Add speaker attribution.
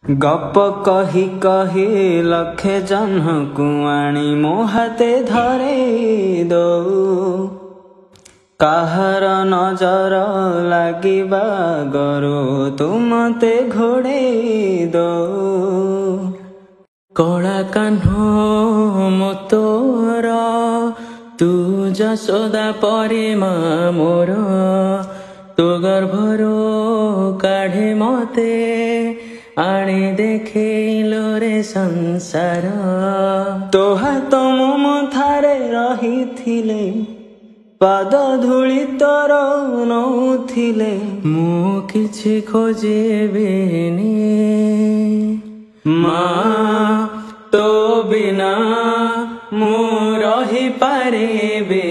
Speaker 1: गप कही कही लखे जह्नकु आनी मो हाते धरे दो काहार नजर लागिबा गरो तू मते घोड़े दो कला कान्हो मो तोर तू जसोदा परे मा मोर तो गर्भरो काढ़े मते आने देखिलो रे संसार तो हाथ मो मथारे रही थिले पाद धूली तोर नौथिले मु किछि खोजिबिनी माँ तो बिना मु रही पारिबे